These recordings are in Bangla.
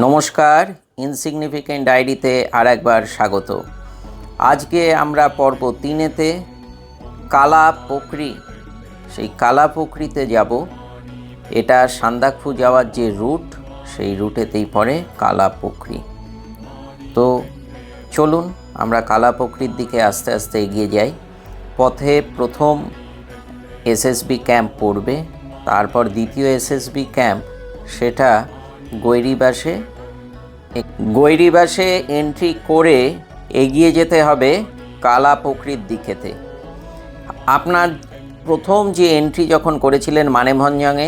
নমস্কার, ইনসিগনিফিকেন্ট ডায়েরিতে আর একবার স্বাগত। আজকে আমরা পর্ব 3-তে কালাপোখরি, সেই কালাপোখরিতে যাব। এটা সান্দাকফু যাওয়ার যে রুট, সেই রুটেতেই পড়ে কালাপোখরি। তো চলুন আমরা কালাপোখরির দিকে আস্তে আস্তে এগিয়ে যাই। পথে প্রথম এসএসবি ক্যাম্প পড়বে, তারপর দ্বিতীয় এসএসবি ক্যাম্প, সেটা গৈরিবাসে এন্ট্রি করে এগিয়ে যেতে হবে কালাপোখরির দিকেতে। আপনার প্রথম যে এন্ট্রি যখন করেছিলেন মানেভঞ্জনে,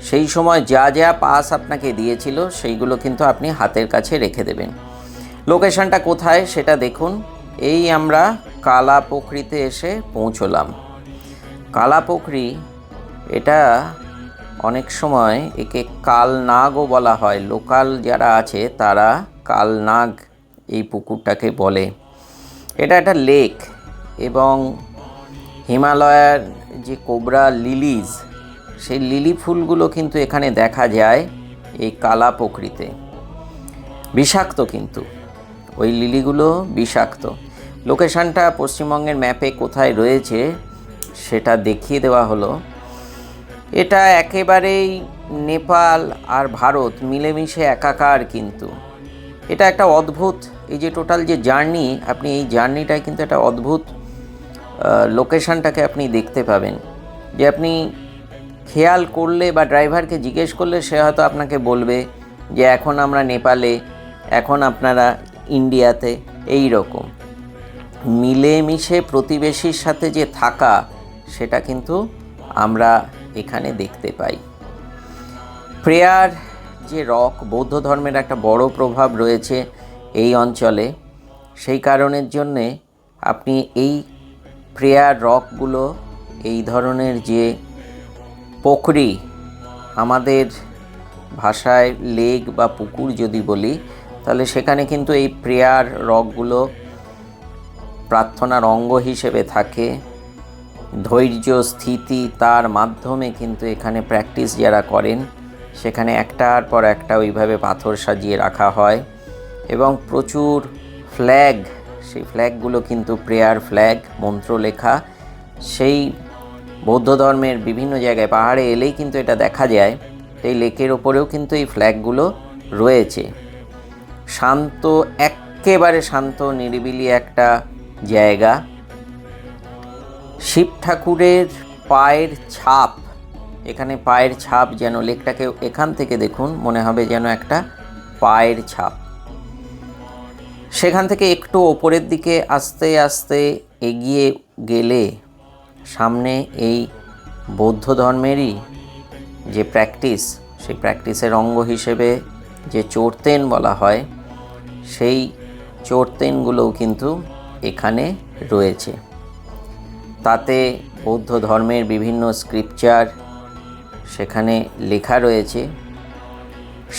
সেই সময় যা যা পাস আপনাকে দিয়েছিল সেইগুলো কিন্তু আপনি হাতের কাছে রেখে দেবেন। লোকেশনটা কোথায় সেটা দেখুন। এই আমরা কালাপোখরিতে এসে পৌঁছলাম। কালাপোখরি, এটা অনেক সময় একে কালনাগও বলা হয়। লোকাল যারা আছে তারা কালনাগ এই পুকুরটাকে বলে। এটা একটা লেক এবং হিমালয়ের যে কোবরা লিলিজ, সেই লিলি ফুলগুলো কিন্তু এখানে দেখা যায় এই কালাপোখরিতে। বিষাক্ত কিন্তু, ওই লিলিগুলো বিষাক্ত। লোকেশানটা পশ্চিমবঙ্গের ম্যাপে কোথায় রয়েছে সেটা দেখিয়ে দেওয়া হলো। এটা একেবারেই নেপাল আর ভারত মিলেমিশে একাকার। কিন্তু এটা একটা অদ্ভুত, এই যে টোটাল যে জার্নি, আপনি এই জার্নিটায় কিন্তু একটা অদ্ভুত লোকেশানটাকে আপনি দেখতে পাবেন। যে আপনি খেয়াল করলে বা ড্রাইভারকে জিজ্ঞেস করলে সে হয়তো আপনাকে বলবে যে এখন আমরা নেপালে, এখন আপনারা ইন্ডিয়াতে। এই রকম মিলেমিশে প্রতিবেশীর সাথে যে থাকা, সেটা কিন্তু আমরা এখানে দেখতে পাই। প্রেয়ার যে রক, বৌদ্ধ ধর্মের একটা বড় প্রভাব রয়েছে এই অঞ্চলে। সেই কারণের জন্যে আপনি এই প্রেয়ার রকগুলো, এই ধরনের যে পোখরি, আমাদের ভাষায় লেক বা পুকুর যদি বলি, তাহলে সেখানে কিন্তু এই প্রেয়ার রকগুলো প্রার্থনার অঙ্গ হিসেবে থাকে। ধৈর্য, স্থিতি, তার মাধ্যমে কিন্তু এখানে প্র্যাকটিস যারা করেন, সেখানে একটার পর একটা ওইভাবে পাথর সাজিয়ে রাখা হয় এবং প্রচুর ফ্ল্যাগ, সেই ফ্ল্যাগগুলো কিন্তু প্রেয়ার ফ্ল্যাগ, মন্ত্র লেখা। সেই বৌদ্ধ ধর্মের বিভিন্ন জায়গায় পাহাড়ে এলেই কিন্তু এটা দেখা যায়। এই লেকের ওপরেও কিন্তু এই ফ্ল্যাগগুলো রয়েছে। শান্ত, একেবারে শান্ত নিরিবিলি একটা জায়গা। শিব ঠাকুরের পায়ের ছাপ, এখানে পায়ের ছাপ, যেন লেকটাকে এখান থেকে দেখুন মনে হবে যেন একটা পায়ের ছাপ। সেখান থেকে একটু ওপরের দিকে আস্তে আস্তে এগিয়ে গেলে সামনে এই বৌদ্ধ ধর্মেরই যে প্র্যাকটিস, সেই প্র্যাকটিসের অঙ্গ হিসেবে যে চোরতেন বলা হয়, সেই চোরতেনগুলোও কিন্তু এখানে রয়েছে। তাতে বৌদ্ধ ধর্মের বিভিন্ন স্ক্রিপচার সেখানে লেখা রয়েছে।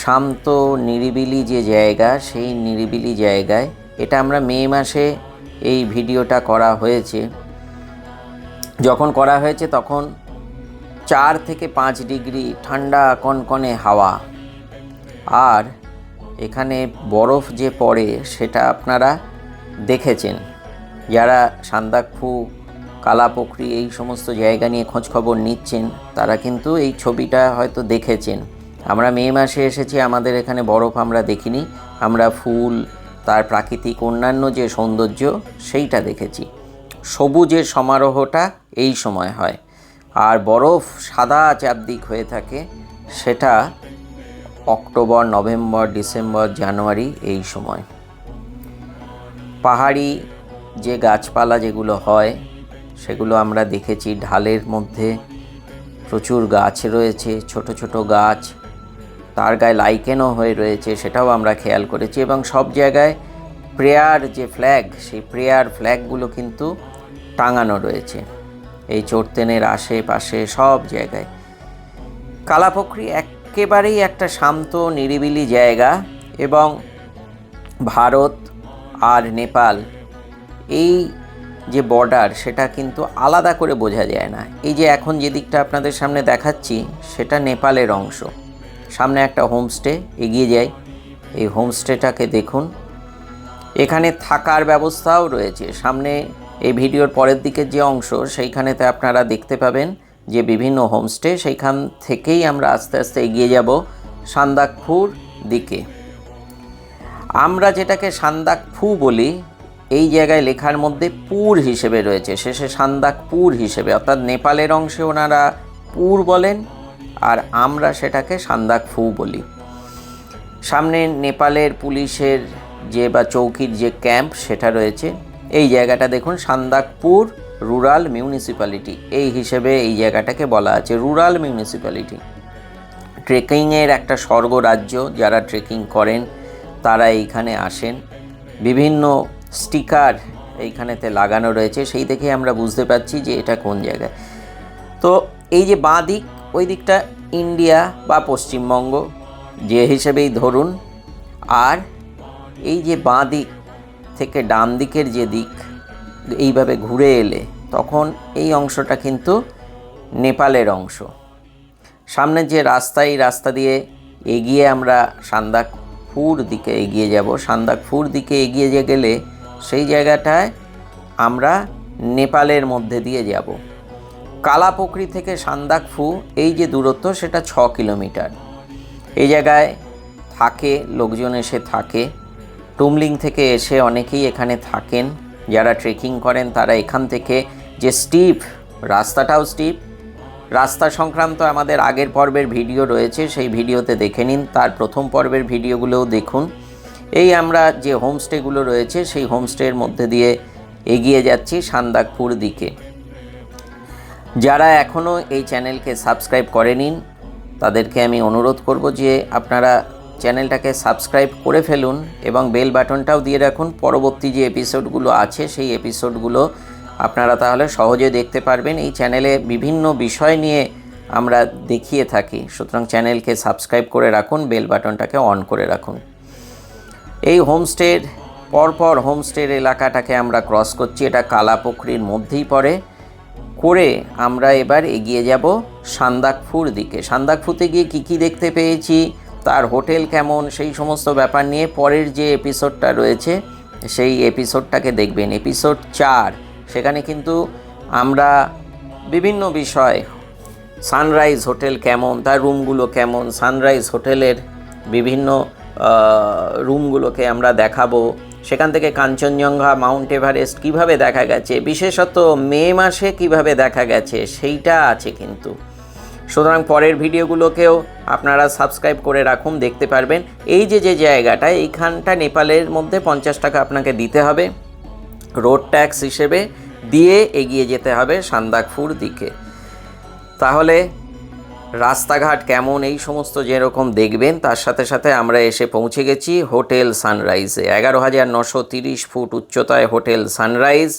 শান্ত নিরিবিলি যে জায়গা, সেই নিরিবিলি জায়গায়, এটা আমরা মে মাসে এই ভিডিওটা করা হয়েছে। যখন করা হয়েছে তখন 4 থেকে 5 ডিগ্রি ঠান্ডা কনকনে হাওয়া, আর এখানে বরফ যে পড়ে সেটা আপনারা দেখেছেন। যারা সান্দাকফু, কালাপোখরি এই সমস্ত জায়গা নিয়ে খোঁজখবর নিচ্ছেন, তারা কিন্তু এই ছবিটা হয়তো দেখেছেন। আমরা মে মাসে এসেছি, আমাদের এখানে বরফ আমরা দেখিনি। আমরা ফুল, তার প্রাকৃতিক অন্যান্য যে সৌন্দর্য, সেইটা দেখেছি। সবুজের সমারোহটা এই সময় হয়, আর বরফ সাদা চারদিক হয়ে থাকে, সেটা অক্টোবর, নভেম্বর, ডিসেম্বর, জানুয়ারি এই সময়। পাহাড়ি যে গাছপালা যেগুলো হয়, সেগুলো আমরা দেখেছি। ঢালের মধ্যে প্রচুর গাছ রয়েছে, ছোট ছোট গাছ, তার গায়ে লাইকেনও হয়ে রয়েছে, সেটাও আমরা খেয়াল করেছি। এবং সব জায়গায় প্রেয়ার যে ফ্ল্যাগ, সেই প্রেয়ার ফ্ল্যাগগুলো কিন্তু টাঙানো রয়েছে এই চোরতেনের আশেপাশে সব জায়গায়। কালাপোখরি একেবারেই একটা শান্ত নিরিবিলি জায়গা, এবং ভারত আর নেপাল এই যে বর্ডার, সেটা কিন্তু আলাদা করে বোঝা যায় না। এই যে এখন যে দিকটা আপনাদের সামনে দেখাচ্ছি, সেটা নেপালের অংশ। সামনে একটা হোমস্টে, এগিয়ে যাই এই হোমস্টেটাকে দেখুন। এখানে থাকার ব্যবস্থাও রয়েছে। সামনে এই ভিডিওর পরের দিকের যে অংশ সেইখানেতে আপনারা দেখতে পাবেন যে বিভিন্ন হোমস্টে। সেইখান থেকেই আমরা আস্তে আস্তে এগিয়ে যাব সান্দাকফুর দিকে। আমরা যেটাকে সান্দাকফু বলি, এই জায়গায় লেখার মধ্যে পুর হিসেবে রয়েছে, শেষে সান্দাকপুর হিসেবে, অর্থাৎ নেপালের অংশে ওনারা পুর বলেন আর আমরা সেটাকে সান্দাকফু বলি। সামনে নেপালের পুলিশের যে বা চৌকির যে ক্যাম্প সেটা রয়েছে। এই জায়গাটা দেখুন, সান্দাকপুর রুরাল মিউনিসিপ্যালিটি এই হিসেবে এই জায়গাটাকে বলা আছে, রুরাল মিউনিসিপ্যালিটি। ট্রেকিংয়ের একটা স্বর্গরাজ্য, যারা ট্রেকিং করেন তারা এইখানে আসেন। বিভিন্ন স্টিকার এইখানেতে লাগানো রয়েছে, সেই দেখে আমরা বুঝতে পারছি যে এটা কোন জায়গায়। তো এই যে বাঁ দিক, ওই দিকটা ইন্ডিয়া বা পশ্চিমবঙ্গ যে হিসেবেই ধরুন। আর এই যে বাঁ দিক থেকে ডান দিকের যে দিক, এইভাবে ঘুরে এলে তখন এই অংশটা কিন্তু নেপালের অংশ। সামনের যে রাস্তা, এই রাস্তা দিয়ে এগিয়ে আমরা সান্দাকফুর দিকে এগিয়ে যাব। সান্দাকফুর দিকে এগিয়ে গেলে সেই জায়গাটায় আমরা নেপালের মধ্যে দিয়ে যাব। কালাপোকরি থেকে সান্দাকফু এই যে দূরত্ব, সেটা 6 কিলোমিটার। এই জায়গায় থাকে লোকজন, এসে থাকে। টুমলিং থেকে এসে অনেকেই এখানে থাকেন, যারা ট্রেকিং করেন তারা এখান থেকে যে স্টিপ, রাস্তাটাও স্টিপ। রাস্তা সংক্রান্ত আমাদের আগের পর্বের ভিডিও রয়েছে, সেই ভিডিওতে দেখে নিন। তার প্রথম পর্বের ভিডিওগুলোও দেখুন। এই আমরা যে হোমস্টেগুলো রয়েছে সেই হোমস্টের মধ্যে দিয়ে এগিয়ে যাচ্ছি সান্দাকফুর দিকে। যারা এখনও এই চ্যানেলকে সাবস্ক্রাইব করে নিন, তাদেরকে আমি অনুরোধ করব যে আপনারা চ্যানেলটাকে সাবস্ক্রাইব করে ফেলুন এবং বেল বাটনটাও দিয়ে রাখুন। পরবর্তী যে এপিসোডগুলো আছে সেই এপিসোডগুলো আপনারা তাহলে সহজে দেখতে পারবেন। এই চ্যানেলে বিভিন্ন বিষয় নিয়ে আমরা দেখিয়ে থাকি, সুতরাং চ্যানেলকে সাবস্ক্রাইব করে রাখুন, বেল বাটনটাকে অন করে রাখুন। এই হোমস্টের পরপর হোমস্টের এলাকাটাকে আমরা ক্রস করছি, এটা কালাপোখরির মধ্যেই পড়ে। করে আমরা এবার এগিয়ে যাব সান্দাকফুর দিকে। সান্দাকফুতে গিয়ে কী দেখতে পেয়েছি, তার হোটেল কেমন, সেই সমস্ত ব্যাপার নিয়ে পরের যে এপিসোডটা রয়েছে সেই এপিসোডটাকে দেখবেন, এপিসোড 4। সেখানে কিন্তু আমরা বিভিন্ন বিষয়, সানরাইজ হোটেল কেমন, তার রুমগুলো কেমন, সানরাইজ হোটেলের বিভিন্ন রুমগুলোকে আমরা দেখাবো। সেখান থেকে কাঞ্চনজঙ্ঘা, মাউন্ট এভারেস্ট কীভাবে দেখা গেছে, বিশেষত মে মাসে কিভাবে দেখা গেছে সেইটা আছে কিন্তু। সুতরাং পরের ভিডিওগুলোকেও আপনারা সাবস্ক্রাইব করে রাখুন, দেখতে পারবেন। এই যে জায়গাটা, এইখানটা নেপালের মধ্যে 50 টাকা আপনাকে দিতে হবে রোড ট্যাক্স হিসেবে, দিয়ে এগিয়ে যেতে হবে সান্দাকফুর দিকে। তাহলে রাস্তাঘাট কেমন এই সমস্ত যেরকম দেখবেন, তার সাথে সাথে আমরা এসে পৌঁছে গেছি হোটেল সানরাইজে। 11,930 ফুট উচ্চতায় হোটেল সানরাইজ।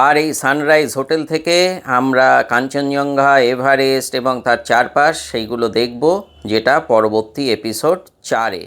আর এই সানরাইজ হোটেল থেকে আমরা কাঞ্চনজঙ্ঘা, এভারেস্ট এবং তার চারপাশ সেইগুলো দেখব, যেটা পরবর্তী এপিসোড 4-এ।